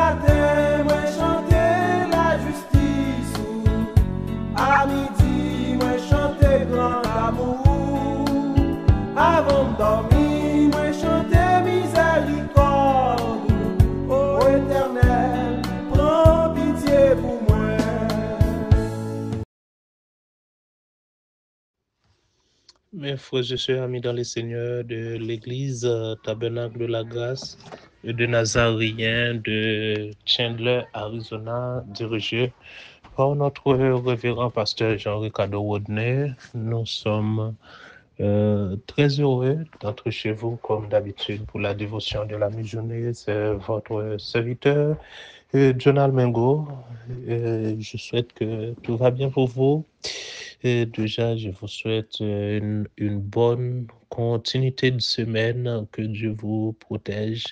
matin, moi chanter la justice. À midi, moi chanter grand amour. Avant de dormir, moi chanter miséricorde. Ô Éternel, prends pitié pour moi. Mes frères et sœurs, amis dans le Seigneur de l'Église Tabernacle de la Grâce de Nazarien de Chandler, Arizona, dirigé par notre révérend pasteur Jean-Ricardo Rodney, nous sommes très heureux d'être chez vous comme d'habitude pour la dévotion de la mi-journée. C'est votre serviteur Jonal Mengo. Je souhaite que tout va bien pour vous. Et déjà, je vous souhaite une bonne continuité de semaine, que Dieu vous protège,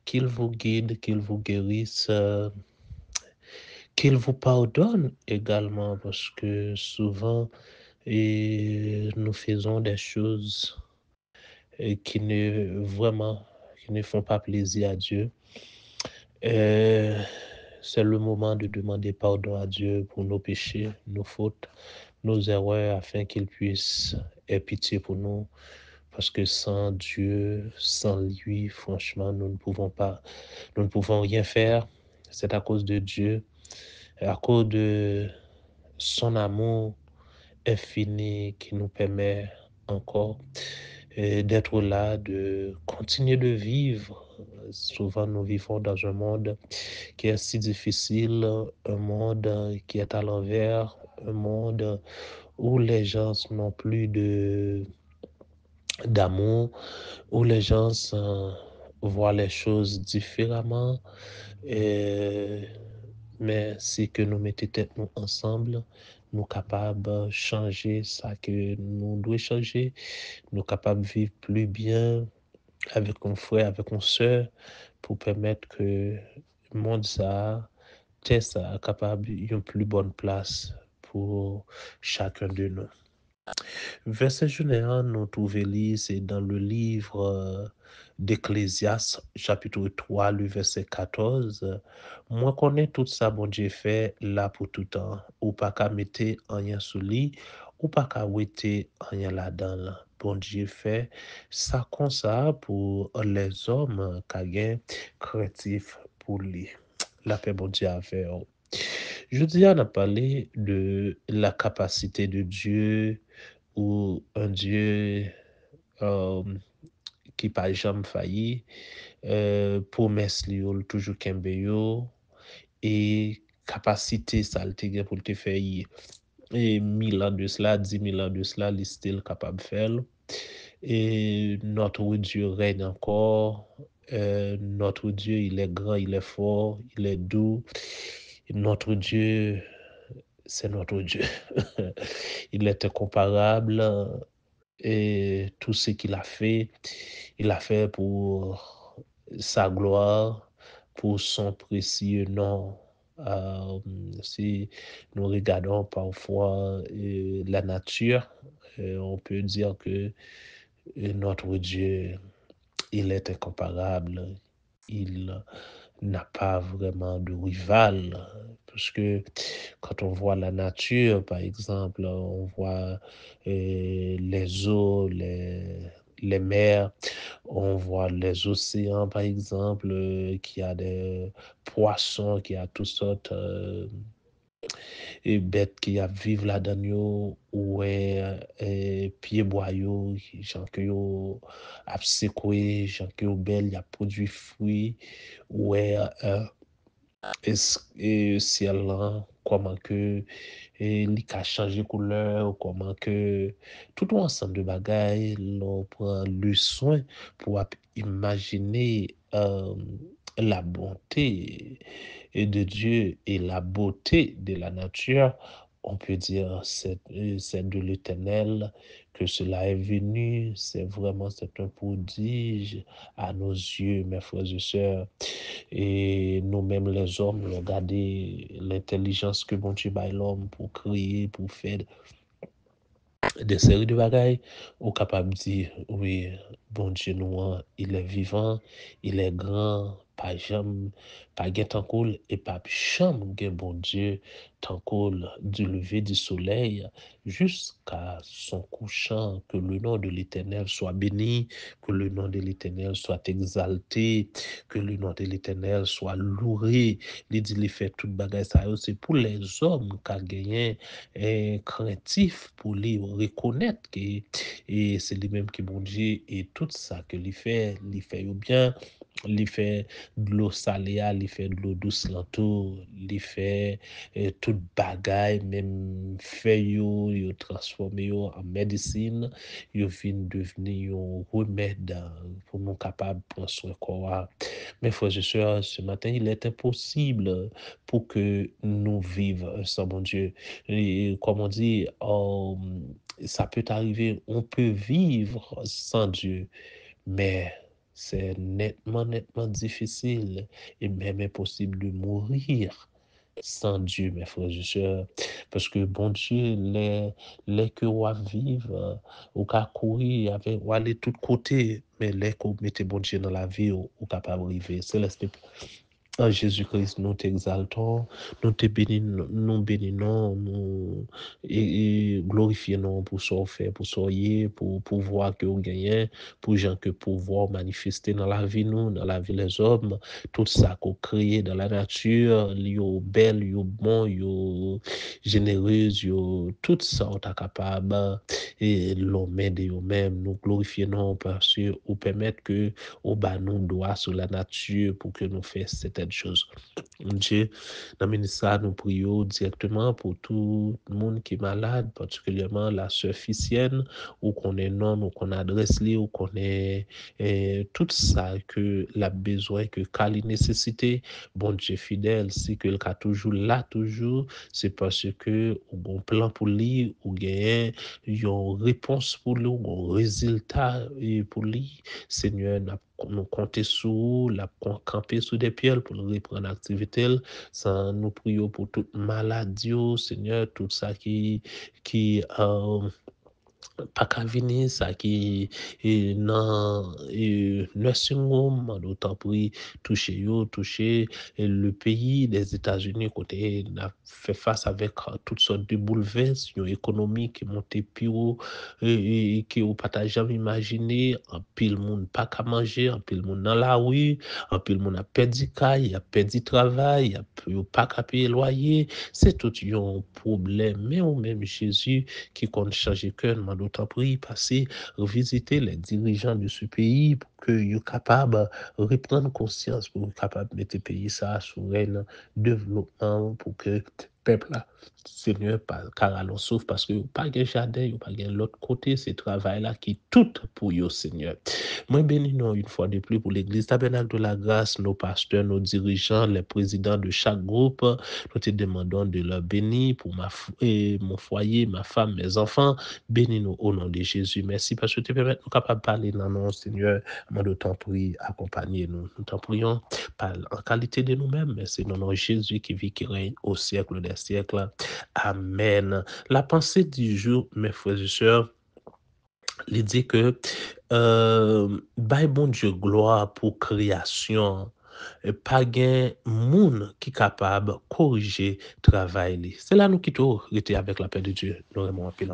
qu'il vous guide, qu'il vous guérisse, qu'il vous pardonne également, parce que souvent, nous faisons des choses qui ne font pas plaisir à Dieu. C'est le moment de demander pardon à Dieu pour nos péchés, nos fautes, nos erreurs, afin qu'il puisse avoir pitié pour nous. Parce que sans Dieu, sans lui, franchement, nous ne pouvons rien faire. C'est à cause de Dieu, à cause de son amour infini qui nous permet encore d'être là, de continuer de vivre. Souvent, nous vivons dans un monde qui est si difficile, un monde qui est à l'envers, un monde où les gens n'ont plus d'amour, où les gens voient les choses différemment. Mais si que nous mettons tête nous ensemble, nous capables de changer ça que nous devons changer, nous capables de vivre plus bien avec un frère, avec une soeur, pour permettre que le monde ça capable une plus bonne place pour chacun de nous. Verset journée, nous trouvons c'est dans le livre d'Ecclésiaste, chapitre 3, le verset 14. Moi connais tout ça, bon Dieu fait là pour tout temps. Ou pas qu'à mettre rien sous lit, ou pas qu'à ouéter rien là-dedans. Bon Dieu fait ça comme ça pour les hommes qui gagnent créatif pour lui. La paix, bon Dieu, a fait. Je dis, on a parlé de la capacité de Dieu, ou un Dieu qui pas jamais failli, promesse li yo toujours kembe yo, et capacité ça le te gen pour te faire et 1000 ans de cela, 10 000 ans de cela, il est still capable de faire. Et notre Dieu règne encore. Notre Dieu, il est grand, il est fort, il est doux. Notre Dieu, c'est notre Dieu. Il est incomparable. Et tout ce qu'il a fait, il a fait pour sa gloire, pour son précieux nom. Si nous regardons parfois la nature, on peut dire que notre Dieu, il est incomparable. Il n'a pas vraiment de rival. Parce que quand on voit la nature, par exemple, on voit les eaux, les mers, on voit les océans, par exemple, qui a des poissons, qui a toutes sortes et bêtes qui a vivent là-dedans yo, ou pieds boyaux, gens que yo a secoué, gens que yo belle, y a produit fruits, ouais, et ciel là, comment que li ka changé couleur, comment que tout un ensemble de bagailles, l'on prend le soin pour imaginer la bonté de Dieu et la beauté de la nature. On peut dire c'est de l'Éternel que cela est venu. C'est un prodige à nos yeux, mes frères et sœurs. Et nous-mêmes, les hommes, regardez l'intelligence que bon Dieu baille l'homme pour créer, pour faire des séries de bagailles, ou capable de dire, oui, bon Dieu, nous, il est vivant, il est grand, pas jamais, pas gen tant cool, et pas jamais gen bon Dieu tant cool du lever du soleil jusqu'à son couchant. Que le nom de l'Éternel soit béni, que le nom de l'Éternel soit exalté, que le nom de l'Éternel soit loué. Il dit, il fait toute bagaille ça, c'est pour les hommes qui ont gagné craintif pour les reconnaître que et c'est lui-même qui bon Dieu et tout ça que il fait bien. Il fait de l'eau salée, il fait de l'eau douce l'entour, il fait toute bagaille, même feuille yo transformé en médecine, yo fin devenir un remède pour nous capables de prendre soin corps. Mais frères et sœurs, ce matin, il est impossible pour que nous vivions sans bon Dieu. Et comme on dit, ça peut arriver, on peut vivre sans Dieu, mais c'est nettement difficile et même impossible de mourir sans Dieu, mes frères et sœurs. Parce que bon Dieu, les que on vivre, ou qu'à courir, ou aller de tous côtés, mais les qu'on mette bon Dieu dans la vie, ou capable d'arriver. Céleste, en Jésus-Christ, nous t'exaltons, nous te bénissons, nous et glorifions pour ce qu'on fait, pour ce pour pouvoir que vous gagnez, pour gens que pouvoir manifester dans la vie nous, dans la vie des hommes, tout ça qu'on crée dans la nature, yo belle, yo bon, yo généreuse, yo tout ça on est capable et l'homme de eux-mêmes, nous glorifions parce que vous permettre que au bas nous doit sur la nature pour que nous fassions certaines choses. Dieu, dans le ministère, nous prions directement pour tout le monde qui est malade, particulièrement la sœur Ficienne, ou qu'on est non, ou qu'on adresse lui, ou qu'on est tout ça que la besoin, que Kali nécessité, bon Dieu fidèle, c'est que le cas toujours là, toujours, c'est parce que ou bon plan pour lui, ou gagne, une réponse pour lui, ou un résultat pour lui. Seigneur, nous compter sur la camper sous des pierres pour nous reprendre l'activité. Ça, nous prions pour toute maladie, Seigneur, tout ça qui pas qu'à venir, ça qui est dans nursing home, d'autant pris toucher le pays des États-Unis côté a fait face avec toutes sortes de bouleversements économiques qui montent plus haut et qui on pas jamais imaginé, en pile monde pas qu'à manger, en pile monde dans la rue, en pile monde a perdu caille, a perdu travail, a pas qu'à payer loyer, c'est tout un problème. Mais au même Jésus qui compte changer cœur, d'autant pris passer visiter les dirigeants de ce pays pour que soient capables de reprendre conscience, pour être capables de mettre le pays ça sur un développement pour que le peuple là, Seigneur, car allons sauf parce que pas de jardin, pas de l'autre côté, ce travail là qui tout pour eux, Seigneur. Moi bénis nous une fois de plus pour l'église Tabernacle de la Grâce, nos pasteurs, nos dirigeants, les présidents de chaque groupe. Nous te demandons de leur bénir pour mon foyer, ma femme, mes enfants. Bénis-nous au nom de Jésus. Merci parce que tu permets nous capables de parler dans nos Seigneur. Nous t'en prions, accompagnez-nous. Nous t'en prions en qualité de nous-mêmes, mais c'est dans notre Jésus qui vit, qui règne au siècle des siècles. Amen. La pensée du jour, mes frères et sœurs, il dit que by bon Dieu gloire pour création, pas gain moun qui capable corriger travail. C'est là nous qui tout rester avec la paix de Dieu. Nous aimons en pile.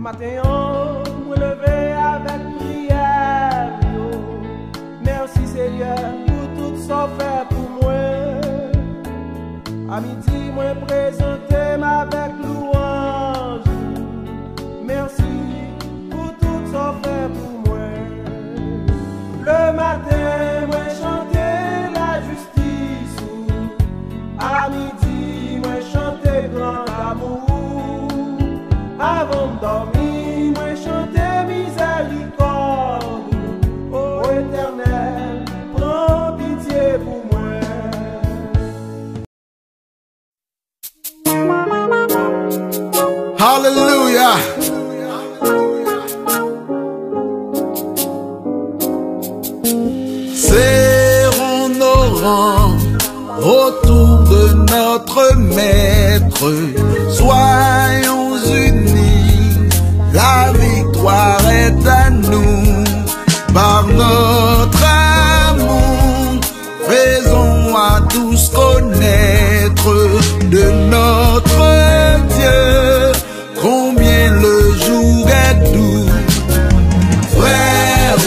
Matin, on me lever avec prière. Merci Seigneur pour tout ça fait pour moi. À midi, moi présenter avec louange. Merci pour tout ça fait pour moi. Le matin, moi chanter la justice. À midi, moi chanter grand amour. Avant de dormir, moi chanter miséricorde. Ô Éternel, prends pitié pour moi. Hallelujah. la victoire est à nous. Par notre amour, faisons à tous connaître de notre Dieu, combien le jour est doux. Frère,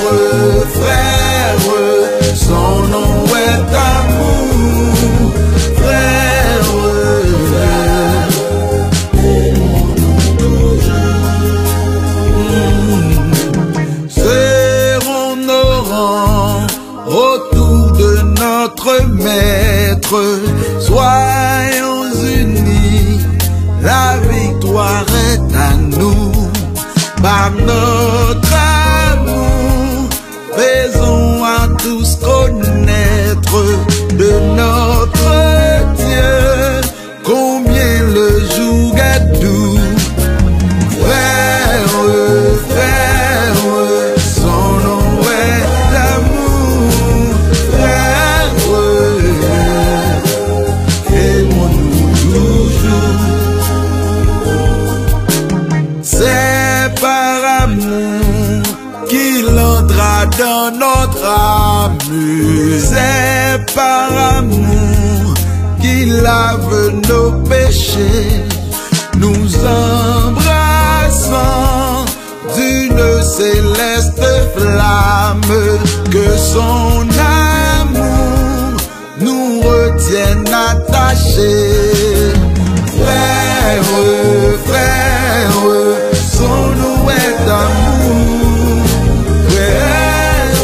frère, son nom est amour. Frère, serrons nos rangs autour de notre Maître. Soyons unis, la victoire est à nous. Par notre amour, faisons à tous connaître de notre Dieu, combien le jour est doux. Frère, frère, son nom est l'amour. Frère, aimons-nous toujours. C'est par amour qu'il entra dans notre âme. C'est par amour qu'il lave nos péchés. Nous embrassons d'une céleste flamme, que son amour nous retienne attachés. Frère, frère, son nom est amour. Frère,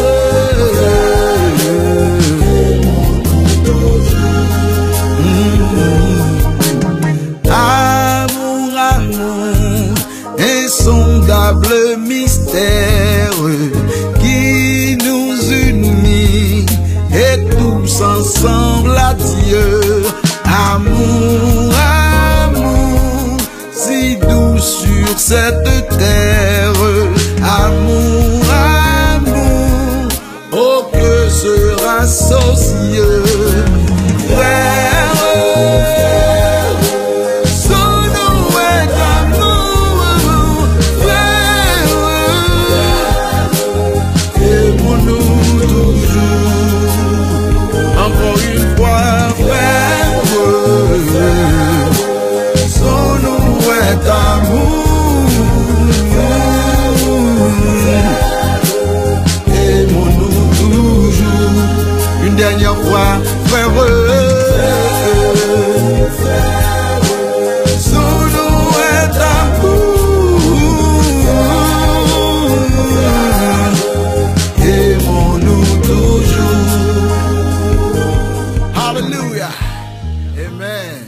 amour, amour, insondable mystère qui nous unit et tous ensemble à Dieu. Amour, amour, si doux sur cette terre. Amour, amour, oh que sera socieux. Frère, son nom est amour. Frère, aimons-nous toujours. Encore une fois, frère, son nom est amour. Aimons-nous toujours. Une dernière fois, frère, son nom est amour. Aimons-nous toujours. Hallelujah. Amen.